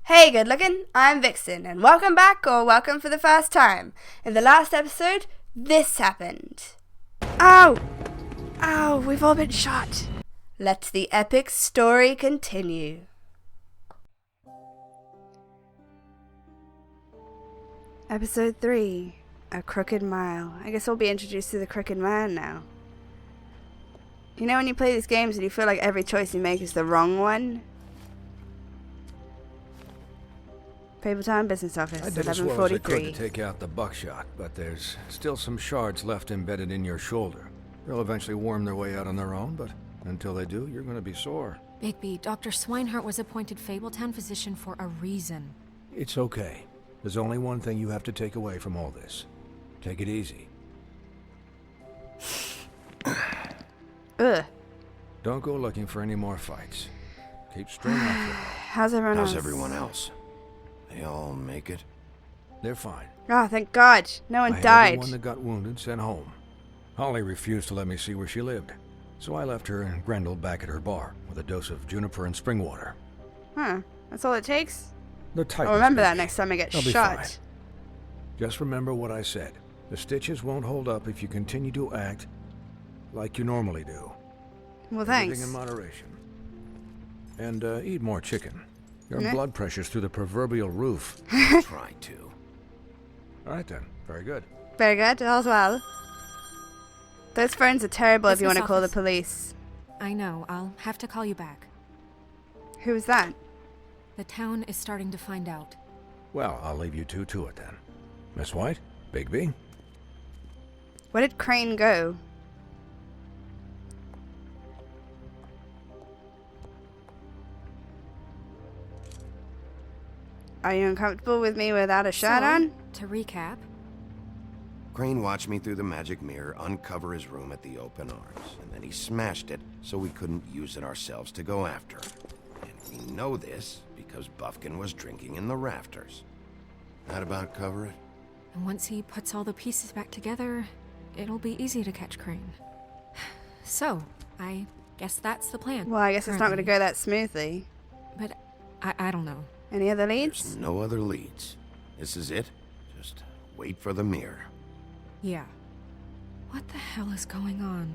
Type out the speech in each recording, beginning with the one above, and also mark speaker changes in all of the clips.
Speaker 1: Hey good looking, I'm Vixen, and welcome back, or welcome for the first time. In the last episode, this happened. Ow! Ow, we've all been shot. Let the epic story continue. Episode 3, A Crooked Mile. I guess we'll be introduced to the Crooked Man now. You know when you play these games and you feel like every choice you make is the wrong one? Fabletown Business Office,
Speaker 2: I did as well as I could
Speaker 1: 1143.
Speaker 2: to take out the buckshot, but there's still some shards left embedded in your shoulder. They'll eventually worm their way out on their own, but until they do, you're going to be sore.
Speaker 3: Bigby, Dr. Swinehart was appointed Fabletown physician for a reason.
Speaker 2: It's okay. There's only one thing you have to take away from all this. Take it easy.
Speaker 1: Ugh.
Speaker 2: Don't go looking for any more fights. Keep straight after them.
Speaker 1: How's everyone else?
Speaker 4: How's everyone else? They all make it?
Speaker 2: They're fine.
Speaker 1: Oh, thank God. No one
Speaker 2: I had
Speaker 1: died.
Speaker 2: everyone that got wounded sent home. Holly refused to let me see where she lived, so I left her and Grendel back at her bar with a dose of juniper and spring water.
Speaker 1: Huh. That's all it takes?
Speaker 2: The tight.
Speaker 1: I'll remember that next time I get
Speaker 2: I'll be
Speaker 1: shot.
Speaker 2: fine. Just remember what I said. The stitches won't hold up if you continue to act like you normally do.
Speaker 1: Well,
Speaker 2: Everything
Speaker 1: thanks.
Speaker 2: in moderation. And eat more chicken. Your
Speaker 1: Meh.
Speaker 2: blood pressure's through the proverbial roof.
Speaker 4: Try to.
Speaker 2: All right then. Very good.
Speaker 1: Very good, all's well. Those phones are terrible if you want
Speaker 3: Business
Speaker 1: to call the
Speaker 3: office.
Speaker 1: police.
Speaker 3: I know, I'll have to call you back.
Speaker 1: Who was that?
Speaker 3: The town is starting to find out.
Speaker 2: Well, I'll leave you two to it then. Miss White? Bigby?
Speaker 1: Where did Crane go? Are you uncomfortable with me without a shirt on?
Speaker 3: To recap,
Speaker 4: Crane watched me through the magic mirror uncover his room at the open arms, and then he smashed it so we couldn't use it ourselves to go after him. And we know this because Buffkin was drinking in the rafters. That about cover it?
Speaker 3: and once he puts all the pieces back together, it'll be easy to catch Crane. So, I guess that's the plan.
Speaker 1: Well, I guess it's not going to
Speaker 3: currently.
Speaker 1: go that smoothly.
Speaker 3: But I don't know.
Speaker 1: Any other
Speaker 4: There's
Speaker 1: leads?
Speaker 4: no other leads. This is it. Just wait for the mirror.
Speaker 3: Yeah. What the hell is going on?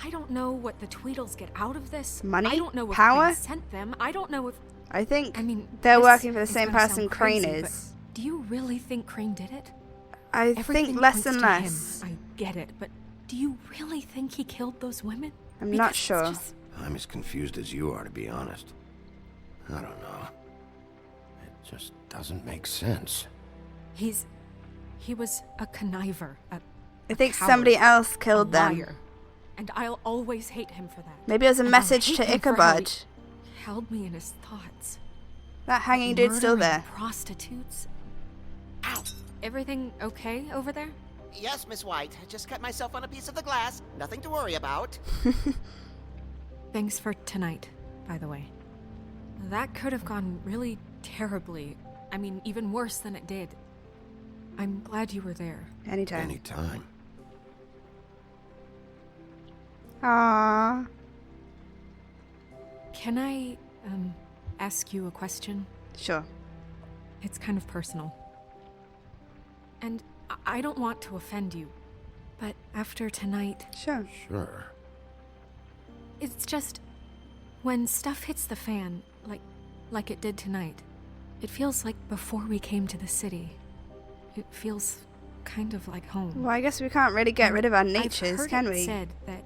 Speaker 3: I don't know what the Tweedles get out of this.
Speaker 1: Money?
Speaker 3: I don't know if
Speaker 1: Power?
Speaker 3: Crane sent them. I don't know if...
Speaker 1: I think
Speaker 3: I mean,
Speaker 1: they're
Speaker 3: this
Speaker 1: working for the
Speaker 3: is
Speaker 1: same
Speaker 3: gonna
Speaker 1: person
Speaker 3: sound
Speaker 1: Crane
Speaker 3: crazy, but
Speaker 1: is.
Speaker 3: Do you really think Crane did it?
Speaker 1: I
Speaker 3: Everything
Speaker 1: think less
Speaker 3: points
Speaker 1: and
Speaker 3: to
Speaker 1: less.
Speaker 3: him. I get it, but do you really think he killed those women?
Speaker 1: I'm
Speaker 3: Because
Speaker 1: not
Speaker 3: it's
Speaker 1: sure.
Speaker 3: just-
Speaker 4: I'm as confused as you are, to be honest. I don't know. It just doesn't make sense.
Speaker 3: He was a conniver,
Speaker 1: I think
Speaker 3: coward,
Speaker 1: somebody else
Speaker 3: a
Speaker 1: killed them.
Speaker 3: liar. And I'll always hate him for that.
Speaker 1: Maybe it was a
Speaker 3: And I'll
Speaker 1: message
Speaker 3: hate
Speaker 1: to
Speaker 3: him for how he
Speaker 1: Ichabod.
Speaker 3: held me in his thoughts.
Speaker 1: That hanging dude's still
Speaker 3: Murdering
Speaker 1: there.
Speaker 3: Prostitutes.
Speaker 5: Ow!
Speaker 3: Everything okay over there?
Speaker 5: Yes, Miss White. I just cut myself on a piece of the glass. Nothing to worry about.
Speaker 3: Thanks for tonight, by the way. That could have gone really terribly. I mean, even worse than it did. I'm glad you were there.
Speaker 1: Anytime.
Speaker 4: Anytime.
Speaker 1: Aww.
Speaker 3: Can I, ask you a question?
Speaker 1: Sure.
Speaker 3: It's kind of personal. And I don't want to offend you, but after tonight,
Speaker 1: Sure.
Speaker 4: Sure.
Speaker 3: it's just... when stuff hits the fan, like it did tonight, it feels like before we came to the city. It feels kind of like home.
Speaker 1: Well, I guess we can't really get
Speaker 3: And
Speaker 1: rid of our
Speaker 3: I've
Speaker 1: natures,
Speaker 3: heard
Speaker 1: can
Speaker 3: it
Speaker 1: we?
Speaker 3: said that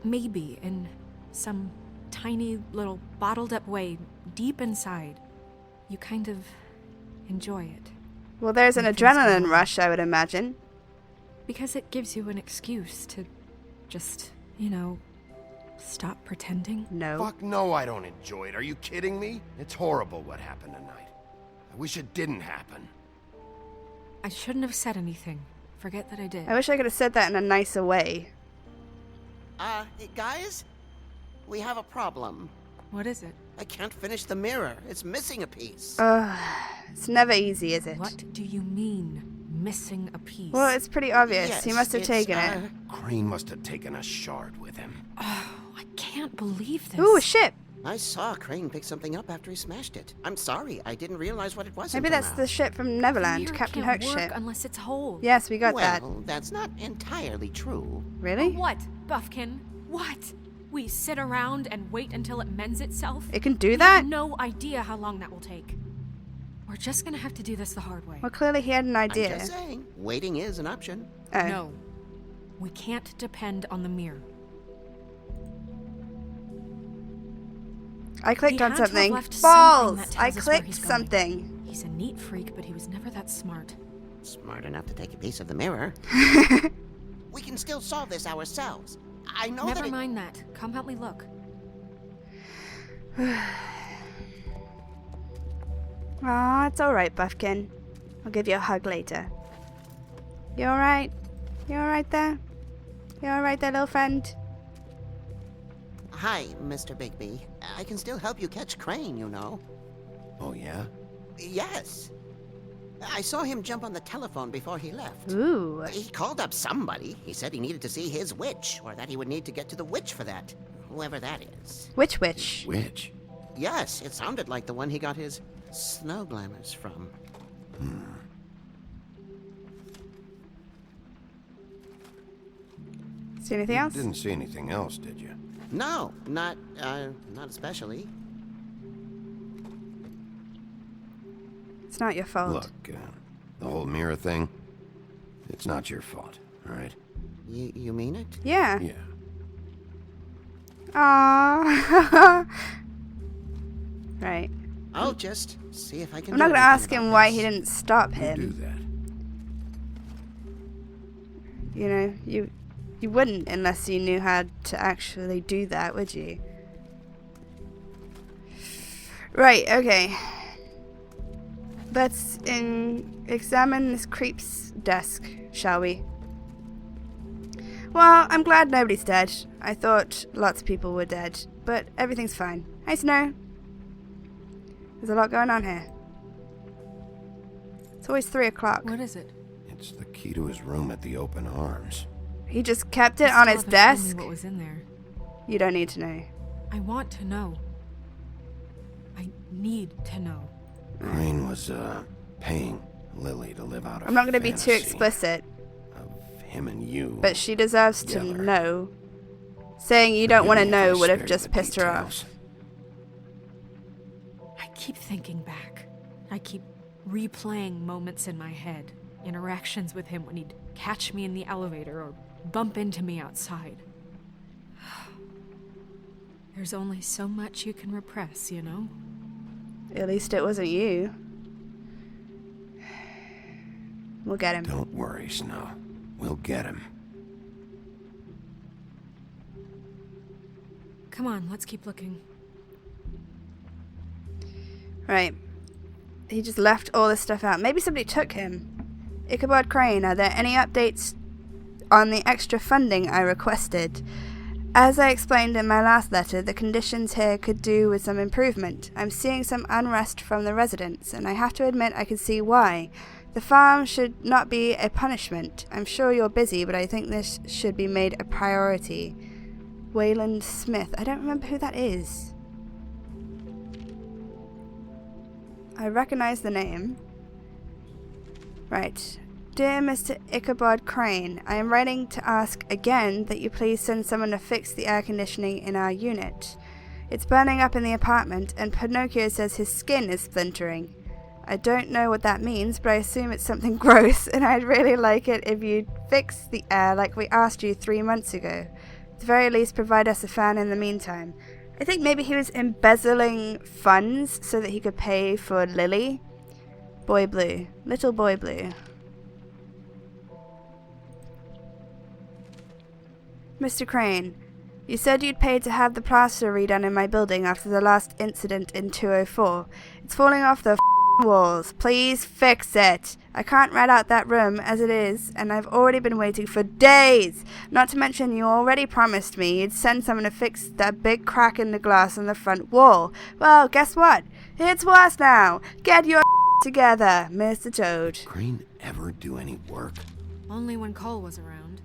Speaker 3: maybe in some tiny little bottled up way deep inside, you kind of enjoy it.
Speaker 1: Well, there's an
Speaker 3: When things go
Speaker 1: adrenaline
Speaker 3: wrong.
Speaker 1: rush, I would imagine.
Speaker 3: Because it gives you an excuse to just, stop pretending.
Speaker 1: No.
Speaker 4: Fuck no, I don't enjoy it. Are you kidding me? It's horrible what happened tonight. I wish it didn't happen.
Speaker 3: I shouldn't have said anything. Forget that I did.
Speaker 1: I wish I could have said that in a nicer way.
Speaker 5: Hey, guys? We have a problem.
Speaker 3: What is it?
Speaker 5: I can't finish the mirror. It's missing a piece.
Speaker 1: It's never easy, is it?
Speaker 3: What do you mean, missing a piece?
Speaker 1: Well, it's pretty obvious.
Speaker 5: Yes,
Speaker 1: He must have
Speaker 5: it's,
Speaker 1: taken it.
Speaker 4: Crane must have taken a shard with him.
Speaker 3: Oh, I can't believe this.
Speaker 1: Ooh, a ship.
Speaker 5: I saw Crane pick something up after he smashed it. I'm sorry, I didn't realize what it was
Speaker 1: Maybe
Speaker 5: until
Speaker 1: that's
Speaker 5: now.
Speaker 1: the ship from Neverland,
Speaker 3: Mirror
Speaker 1: Captain
Speaker 3: can't
Speaker 1: Hook's
Speaker 3: work
Speaker 1: ship.
Speaker 3: unless it's whole.
Speaker 1: Yes, we got that.
Speaker 5: Well, that's not entirely true.
Speaker 1: Really?
Speaker 3: What, Buffkin? What? We sit around and wait until it mends itself?
Speaker 1: It can do
Speaker 3: We
Speaker 1: that?
Speaker 3: have no idea how long that will take. We're just gonna have to do this the hard way.
Speaker 1: Well, clearly he had an
Speaker 5: I'm
Speaker 1: idea.
Speaker 5: just saying, waiting is an option.
Speaker 1: Oh.
Speaker 3: No. We can't depend on the mirror.
Speaker 1: I clicked
Speaker 3: He
Speaker 1: on
Speaker 3: had to have
Speaker 1: something.
Speaker 3: left something
Speaker 1: Balls!
Speaker 3: that
Speaker 1: I
Speaker 3: tells us where
Speaker 1: clicked
Speaker 3: he's going.
Speaker 1: something.
Speaker 3: He's a neat freak, but he was never that smart.
Speaker 5: Smart enough to take a piece of the mirror. We can still solve this ourselves. I know
Speaker 3: Never
Speaker 5: that
Speaker 3: mind that. Come help me look.
Speaker 1: Aw, it's alright, Buffkin. I'll give you a hug later. You alright? You alright there? You alright there, little friend?
Speaker 5: Hi, Mr. Bigby. I can still help you catch Crane, you know.
Speaker 4: Oh, yeah?
Speaker 5: Yes. I saw him jump on the telephone before he left.
Speaker 1: Ooh.
Speaker 5: He called up somebody. He said he needed to see his witch, or that he would need to get to the witch for that. Whoever that is.
Speaker 1: Which witch?
Speaker 4: Which?
Speaker 5: Yes, it sounded like the one he got his snow glamours from.
Speaker 1: See anything else?
Speaker 4: Didn't see anything else, did you?
Speaker 5: No, not especially.
Speaker 1: It's not your fault.
Speaker 4: Look, the whole mirror thing, it's not your fault, all right?
Speaker 5: You mean it?
Speaker 1: Yeah.
Speaker 4: Yeah.
Speaker 1: Aww. Right.
Speaker 5: I'll just see if I can.
Speaker 1: I'm not
Speaker 5: do
Speaker 1: gonna
Speaker 5: anything
Speaker 1: ask him
Speaker 5: about
Speaker 1: why
Speaker 5: this.
Speaker 1: he didn't stop
Speaker 4: You do
Speaker 1: him.
Speaker 4: that.
Speaker 1: You know, you wouldn't unless you knew how to actually do that, would you? Right, okay. Let's examine this creep's desk, shall we? Well, I'm glad nobody's dead. I thought lots of people were dead, but everything's fine. Hey, Snow. There's a lot going on here. It's always 3 o'clock.
Speaker 3: What is it?
Speaker 4: It's the key to his room at the Open Arms.
Speaker 1: He just kept it
Speaker 3: You
Speaker 1: on
Speaker 3: still
Speaker 1: his
Speaker 3: haven't told me
Speaker 1: desk.
Speaker 3: what was in there.
Speaker 1: You don't need to know.
Speaker 3: I want to know. I need to know.
Speaker 4: Crane was, paying Lily to live out a
Speaker 1: I'm not going to be too
Speaker 4: fantasy
Speaker 1: explicit,
Speaker 4: of him and you.
Speaker 1: but she deserves to
Speaker 4: Together.
Speaker 1: know. Saying you don't
Speaker 4: Forgive
Speaker 1: want to
Speaker 4: me if I
Speaker 1: know would have
Speaker 4: spared
Speaker 1: just
Speaker 4: the
Speaker 1: pissed her
Speaker 4: details.
Speaker 1: off.
Speaker 3: I keep thinking back. I keep replaying moments in my head. Interactions with him when he'd catch me in the elevator or bump into me outside. There's only so much you can repress, you know?
Speaker 1: At least it wasn't you. We'll get him.
Speaker 4: Don't worry, Snow. We'll get him.
Speaker 3: Come on, let's keep looking.
Speaker 1: Right. He just left all this stuff out. Maybe somebody took him. Ichabod Crane, are there any updates on the extra funding I requested? As I explained in my last letter, the conditions here could do with some improvement. I'm seeing some unrest from the residents, and I have to admit I can see why. The farm should not be a punishment. I'm sure you're busy, but I think this should be made a priority. Wayland Smith. I don't remember who that is. I recognize the name. Right. Dear Mr. Ichabod Crane, I am writing to ask again that you please send someone to fix the air conditioning in our unit. It's burning up in the apartment, and Pinocchio says his skin is splintering. I don't know what that means, but I assume it's something gross, and I'd really like it if you'd fix the air like we asked you 3 months ago. At the very least, provide us a fan in the meantime. I think maybe he was embezzling funds so that he could pay for Lily. Boy Blue. Little Boy Blue. Mr. Crane, you said you'd paid to have the plaster redone in my building after the last incident in 204. It's falling off the walls. Please fix it. I can't rent out that room as it is, and I've already been waiting for days. Not to mention you already promised me you'd send someone to fix that big crack in the glass on the front wall. Well, guess what? It's worse now. Get your together, Mr. Toad.
Speaker 4: Crane ever do any work?
Speaker 3: Only when Cole was around.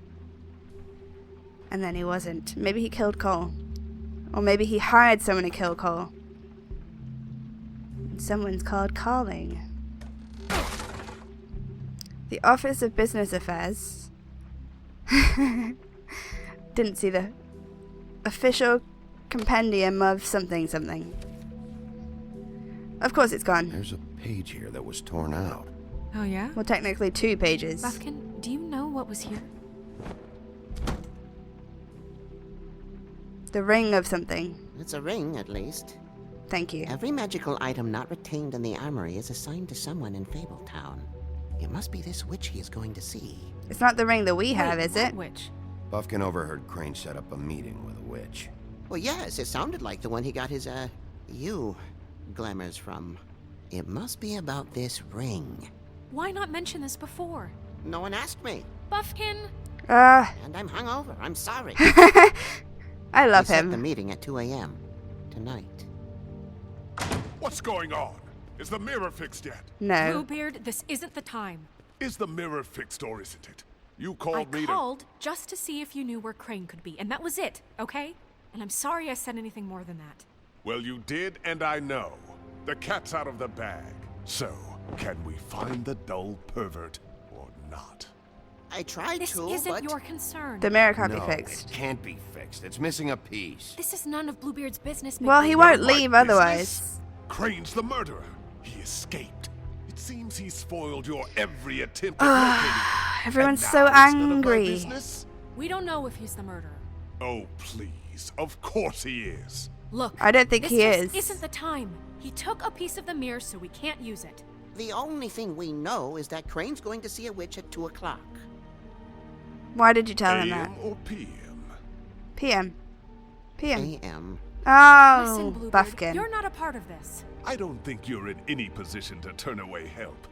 Speaker 1: And then he wasn't. Maybe he killed Cole. Or maybe he hired someone to kill Cole. And someone's called calling. The Office of Business Affairs. Didn't see the official compendium of something something. Of course it's gone.
Speaker 4: There's a page here that was torn out.
Speaker 3: Oh, yeah?
Speaker 1: Well, technically 2 pages.
Speaker 3: Buffkin, do you know what was here?
Speaker 1: The ring of something.
Speaker 5: It's a ring, at least.
Speaker 1: Thank you.
Speaker 5: Every magical item not retained in the armory is assigned to someone in Fabletown. It must be this witch he is going to see.
Speaker 1: It's not the ring that we have,
Speaker 3: Wait,
Speaker 1: is
Speaker 3: what
Speaker 1: it?
Speaker 3: witch?
Speaker 4: Buffkin overheard Crane set up a meeting with a witch.
Speaker 5: Well, yes, it sounded like the one he got his, glamours from. It must be about this ring.
Speaker 3: Why not mention this before?
Speaker 5: No one asked me,
Speaker 3: Buffkin!
Speaker 5: and I'm hungover. I'm sorry.
Speaker 1: I love
Speaker 5: We set the
Speaker 1: him.
Speaker 5: meeting at 2 a.m. tonight.
Speaker 6: What's going on? Is the mirror fixed yet?
Speaker 1: No.
Speaker 3: Bluebeard, this isn't the time.
Speaker 6: Is the mirror fixed or isn't it? You
Speaker 3: I
Speaker 6: called me
Speaker 3: called just to see if you knew where Crane could be, and that was it, okay? And I'm sorry I said anything more than that.
Speaker 6: Well, you did, and I know. The cat's out of the bag. So, can we find the dull pervert or not?
Speaker 5: I tried
Speaker 3: This
Speaker 5: to,
Speaker 3: isn't
Speaker 5: but
Speaker 3: your concern.
Speaker 1: The mirror can't
Speaker 4: No,
Speaker 1: be fixed.
Speaker 4: it can't be fixed. It's missing a piece.
Speaker 3: This is none of Bluebeard's business.
Speaker 1: Well, he
Speaker 3: Big
Speaker 1: won't
Speaker 6: Never
Speaker 1: leave
Speaker 6: mind
Speaker 1: otherwise.
Speaker 6: business. Crane's the murderer. He escaped. It seems he spoiled your every attempt at locating him.
Speaker 1: Everyone's
Speaker 6: And
Speaker 1: so
Speaker 6: now it's none of my
Speaker 1: angry.
Speaker 6: business?
Speaker 3: We don't know if he's the murderer.
Speaker 6: Oh, please. Of course he is.
Speaker 3: Look,
Speaker 1: I don't think
Speaker 3: this
Speaker 1: he
Speaker 3: just
Speaker 1: is.
Speaker 3: isn't the time. He took a piece of the mirror, so we can't use it.
Speaker 5: the only thing we know is that Crane's going to see a witch at 2 o'clock.
Speaker 1: Why did you tell him that?
Speaker 6: AM or PM?
Speaker 1: PM. PM.
Speaker 5: A.M.
Speaker 1: Oh,
Speaker 3: Listen, Bluebeard,
Speaker 1: Buffkin.
Speaker 3: you're not a part of this.
Speaker 6: I don't think you're in any position to turn away help.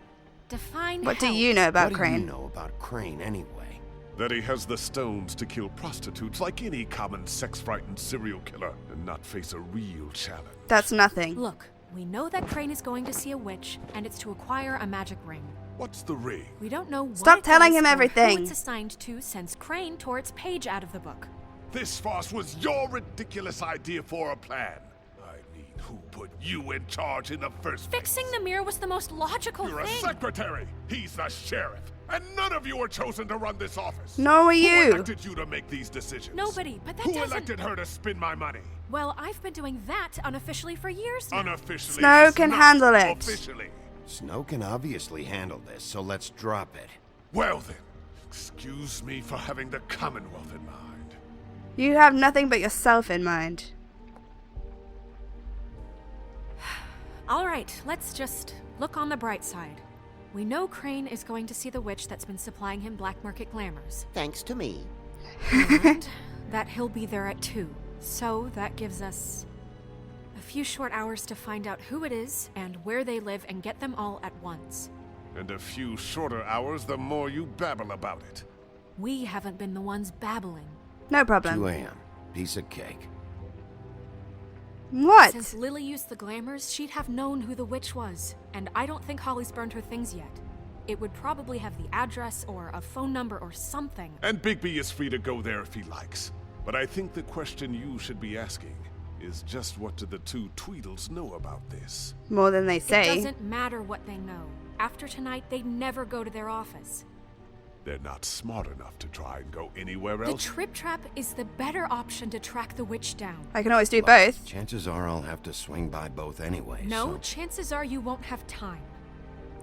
Speaker 3: Define
Speaker 1: What do
Speaker 3: help.
Speaker 1: you know about
Speaker 4: What
Speaker 1: Crane?
Speaker 4: do you know about Crane anyway?
Speaker 6: That he has the stones to kill prostitutes like any common sex-frightened serial killer and not face a real challenge.
Speaker 1: That's nothing.
Speaker 3: Look, we know that Crane is going to see a witch, and it's to acquire a magic ring.
Speaker 6: What's the ring?
Speaker 3: We don't know what
Speaker 1: Stop
Speaker 3: it
Speaker 1: telling
Speaker 3: does
Speaker 1: him
Speaker 3: or
Speaker 1: everything.
Speaker 3: Who it's assigned to since Crane tore its page out of the book.
Speaker 6: This farce was your ridiculous idea for a plan. I mean, who put you in charge in the first place?
Speaker 3: Fixing the mirror was the most logical
Speaker 6: You're a
Speaker 3: thing.
Speaker 6: secretary. He's the sheriff. And none of you were chosen to run this office.
Speaker 1: Nor were
Speaker 6: Who
Speaker 1: you.
Speaker 6: elected you to make these decisions?
Speaker 3: Nobody, but that
Speaker 6: Who
Speaker 3: doesn't...
Speaker 6: elected her to spend my money?
Speaker 3: Well, I've been doing that unofficially for years now.
Speaker 6: Unofficially.
Speaker 1: Snow
Speaker 6: is
Speaker 1: can
Speaker 6: not
Speaker 1: handle it.
Speaker 6: Officially.
Speaker 4: Snow can obviously handle this, so let's drop it.
Speaker 6: Well then, excuse me for having the Commonwealth in mind.
Speaker 1: You have nothing but yourself in mind.
Speaker 3: All right, let's just look on the bright side. We know Crane is going to see the witch that's been supplying him black market glamours.
Speaker 5: Thanks to me.
Speaker 3: And that he'll be there at 2. So that gives us a few short hours to find out who it is and where they live and get them all at once.
Speaker 6: And a few shorter hours, the more you babble about it.
Speaker 3: We haven't been the ones babbling.
Speaker 1: No
Speaker 4: 2
Speaker 1: problem.
Speaker 4: a.m. Piece of cake.
Speaker 1: What?
Speaker 3: Since Lily used the glamours, she'd have known who the witch was. And I don't think Holly's burned her things yet. It would probably have the address or a phone number or something.
Speaker 6: And Bigby is free to go there if he likes. But I think the question you should be asking is just what do the 2 Tweedles know about this?
Speaker 1: More than they
Speaker 3: It
Speaker 1: say.
Speaker 3: doesn't matter what they know. After tonight, they'd never go to their office.
Speaker 6: They're not smart enough to try and go anywhere
Speaker 3: The
Speaker 6: else.
Speaker 3: Trip Trap is the better option to track the witch down.
Speaker 1: I can always do both.
Speaker 4: Chances are I'll have to swing by both anyway.
Speaker 3: No,
Speaker 4: so-
Speaker 3: chances are you won't have time.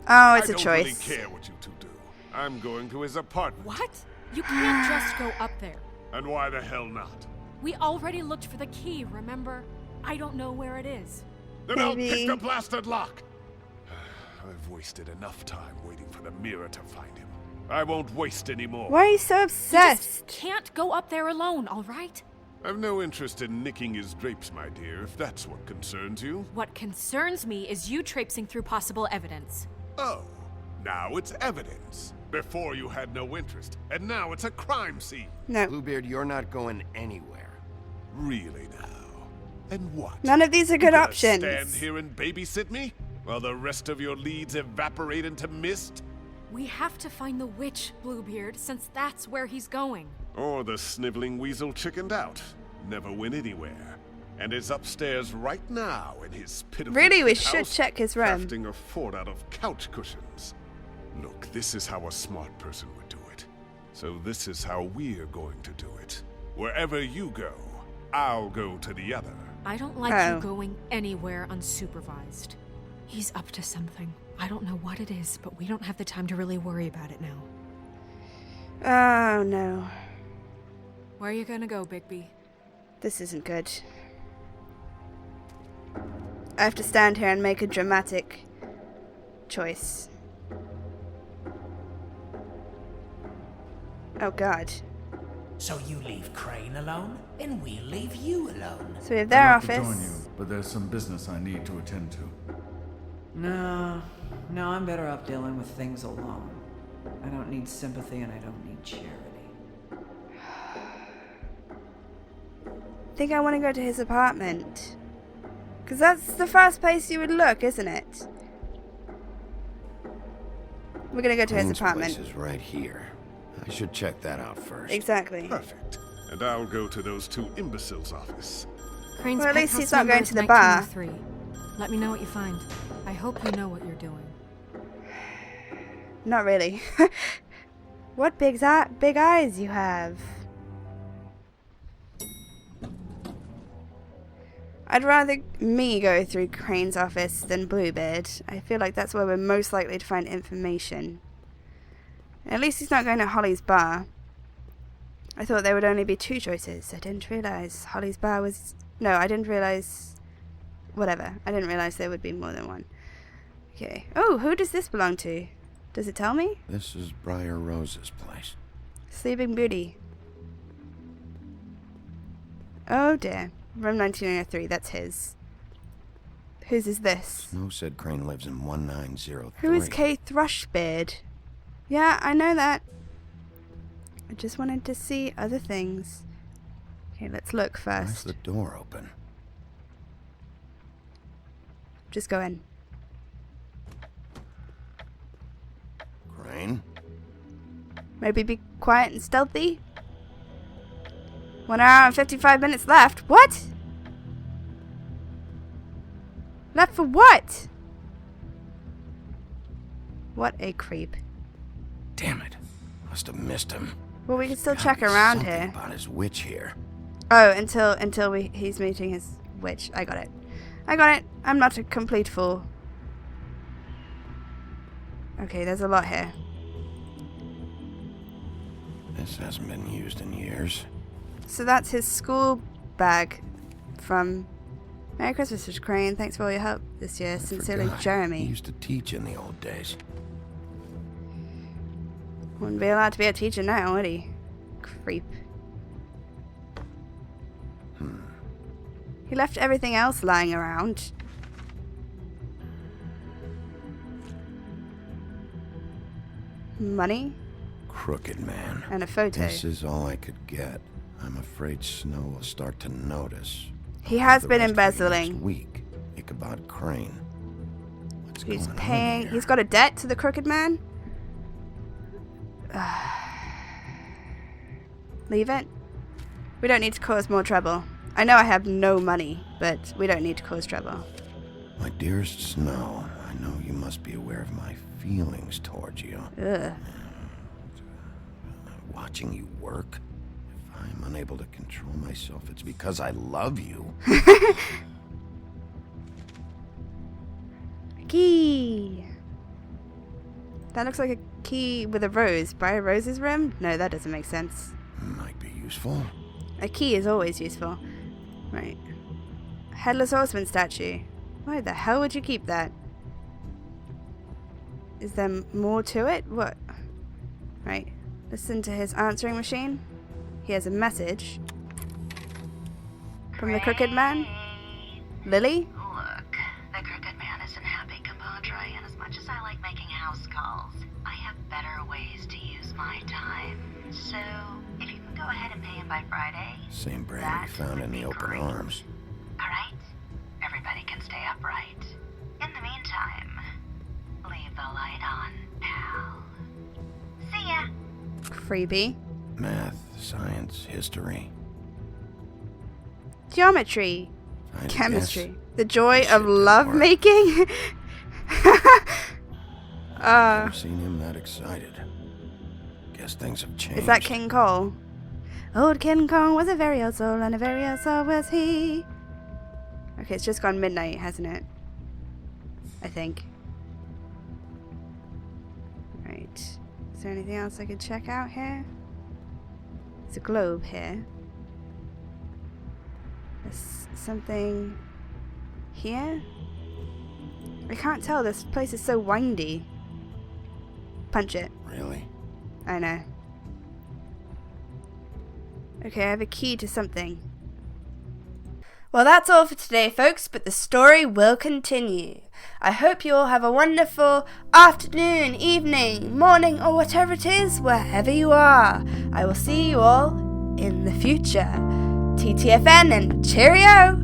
Speaker 1: Oh, it's a
Speaker 6: I don't
Speaker 1: choice.
Speaker 6: really care what you 2 do. I'm going to his apartment.
Speaker 3: What? You can't just go up there.
Speaker 6: And why the hell not?
Speaker 3: We already looked for the key, remember? I don't know where it is.
Speaker 6: Then I'll
Speaker 1: Maybe.
Speaker 6: pick the blasted lock. I've wasted enough time waiting for the mirror to find him. I won't waste any more.
Speaker 1: Why are you so
Speaker 3: You
Speaker 1: obsessed?
Speaker 3: just can't go up there alone, all right?
Speaker 6: I've no interest in nicking his drapes, my dear, if that's what concerns you.
Speaker 3: What concerns me is you traipsing through possible evidence.
Speaker 6: Oh, now it's evidence. Before you had no interest, and now it's a crime scene.
Speaker 1: No.
Speaker 4: Bluebeard, you're not going anywhere.
Speaker 6: Really now? And what?
Speaker 1: None of these are
Speaker 6: You
Speaker 1: good
Speaker 6: gonna
Speaker 1: options.
Speaker 6: Stand here and babysit me while the rest of your leads evaporate into mist?
Speaker 3: We have to find the witch, Bluebeard, since that's where he's going.
Speaker 6: Or the sniveling weasel chickened out. Never went anywhere. and is upstairs right now in his pitiful
Speaker 1: Really, we
Speaker 6: penthouse,
Speaker 1: should check his room.
Speaker 6: crafting a fort out of couch cushions. Look, this is how a smart person would do it. So this is how we're going to do it. Wherever you go, I'll go to the other.
Speaker 3: I don't like
Speaker 1: Oh.
Speaker 3: you going anywhere unsupervised. He's up to something. I don't know what it is, but we don't have the time to really worry about it now.
Speaker 1: Oh no.
Speaker 3: Where are you gonna go, Bigby?
Speaker 1: This isn't good. I have to stand here and make a dramatic choice. Oh god.
Speaker 7: So you leave Crane alone, and we'll leave you alone.
Speaker 1: So we have their
Speaker 8: I'd love to
Speaker 1: office.
Speaker 8: join you, but there's some business I need to attend to.
Speaker 9: No, I'm better off dealing with things alone. I don't need sympathy and I don't need charity.
Speaker 1: I think I want to go to his apartment. Because that's the first place you would look, isn't it? We're going to go to his
Speaker 4: Crane's
Speaker 1: apartment.
Speaker 4: place is right here. I should check that out first.
Speaker 1: Exactly.
Speaker 6: Perfect. And I'll go to those two imbeciles' office.
Speaker 3: Crane's
Speaker 1: Well, at least
Speaker 3: penthouse
Speaker 1: he's not
Speaker 3: number
Speaker 1: going
Speaker 3: is
Speaker 1: to the bar.
Speaker 3: 1903. Let me know what you find. I hope you know what you're doing.
Speaker 1: Not really. What big eyes you have. I'd rather me go through Crane's office than Bluebeard. I feel like that's where we're most likely to find information. At least he's not going to Holly's bar. I thought there would only be two choices. I didn't realize Holly's bar was... No, I didn't realize... Whatever. I didn't realize there would be more than one. Okay. Oh, who does this belong to? Does it tell me?
Speaker 4: This is Briar Rose's place.
Speaker 1: Sleeping Beauty. Oh dear. Room 1903, that's his. Whose is this?
Speaker 4: Snow said Crane lives in 1903.
Speaker 1: Who is Kay Thrushbeard? Yeah, I know that. I just wanted to see other things. Okay, let's look
Speaker 4: Why's
Speaker 1: first.
Speaker 4: the door open?
Speaker 1: Just go in.
Speaker 4: Crane?
Speaker 1: Maybe be quiet and stealthy. 1 hour and 55 minutes left. What? Left for what? What a creep.
Speaker 4: Damn it. Must have missed him.
Speaker 1: Well, we can still
Speaker 4: Gotta
Speaker 1: check
Speaker 4: be
Speaker 1: around
Speaker 4: something
Speaker 1: here.
Speaker 4: about his witch here.
Speaker 1: Oh, until he's meeting his witch. I got it. I got it. I'm not a complete fool. Okay, there's a lot here.
Speaker 4: This hasn't been used in years.
Speaker 1: So that's his school bag from Merry Christmas, Mr. Crane. Thanks for all your help this year.
Speaker 4: I
Speaker 1: Sincerely,
Speaker 4: forgot. He
Speaker 1: Jeremy.
Speaker 4: used to teach in the old days.
Speaker 1: Wouldn't be allowed to be a teacher now, would he? Creep. He left everything else lying around. Money
Speaker 4: Crooked man.
Speaker 1: and a photo.
Speaker 4: This is all I could get. I'm afraid Snow will start to notice.
Speaker 1: He
Speaker 4: I'll
Speaker 1: has
Speaker 4: have the
Speaker 1: been
Speaker 4: rest of you
Speaker 1: embezzling.
Speaker 4: Next week. Ichabod Crane. What's
Speaker 1: He's
Speaker 4: going on
Speaker 1: paying.
Speaker 4: here?
Speaker 1: He's got a debt to the crooked man. Leave it. We don't need to cause more trouble. I know I have no money, but we don't need to cause trouble.
Speaker 4: My dearest Snow, I know you must be aware of my feelings towards you.
Speaker 1: Ugh.
Speaker 4: Watching you work, if I'm unable to control myself, it's because I love you.
Speaker 1: Key. That looks like a key with a rose. By a rose's room? No, that doesn't make sense.
Speaker 4: Might be useful.
Speaker 1: A key is always useful. Right. Headless Horseman statue. Why the hell would you keep that? Is there more to it? What? Right. Listen to his answering machine. He has a message. From the crooked man? Lily?
Speaker 10: Look, the crooked man isn't happy, compadre, and as much as I like making house calls, I have better ways to use my time. So, if you can go ahead and pay him by Friday,
Speaker 4: Same brand
Speaker 10: that
Speaker 4: we found
Speaker 10: would
Speaker 4: in the
Speaker 10: be
Speaker 4: open
Speaker 10: great.
Speaker 4: arms.
Speaker 10: Alright? Everybody can stay upright. In the meantime, leave the light on, pal. See ya!
Speaker 1: Freebie.
Speaker 4: Math, science, history.
Speaker 1: Geometry.
Speaker 4: I'd
Speaker 1: Chemistry.
Speaker 4: guess
Speaker 1: The joy
Speaker 4: shit
Speaker 1: of
Speaker 4: didn't
Speaker 1: love
Speaker 4: work.
Speaker 1: making?
Speaker 4: Never seen him that excited. Guess things have changed.
Speaker 1: Is that King Cole? Old King Kong was a very old soul, and a very old soul was he. Okay, it's just gone midnight, hasn't it? I think. Right. Is there anything else I could check out here? There's a globe here. There's something here? I can't tell, this place is so windy. Punch it.
Speaker 4: Really?
Speaker 1: I know. Okay, I have a key to something. Well, that's all for today, folks, but the story will continue. I hope you all have a wonderful afternoon, evening, morning, or whatever it is, wherever you are. I will see you all in the future. TTFN and cheerio!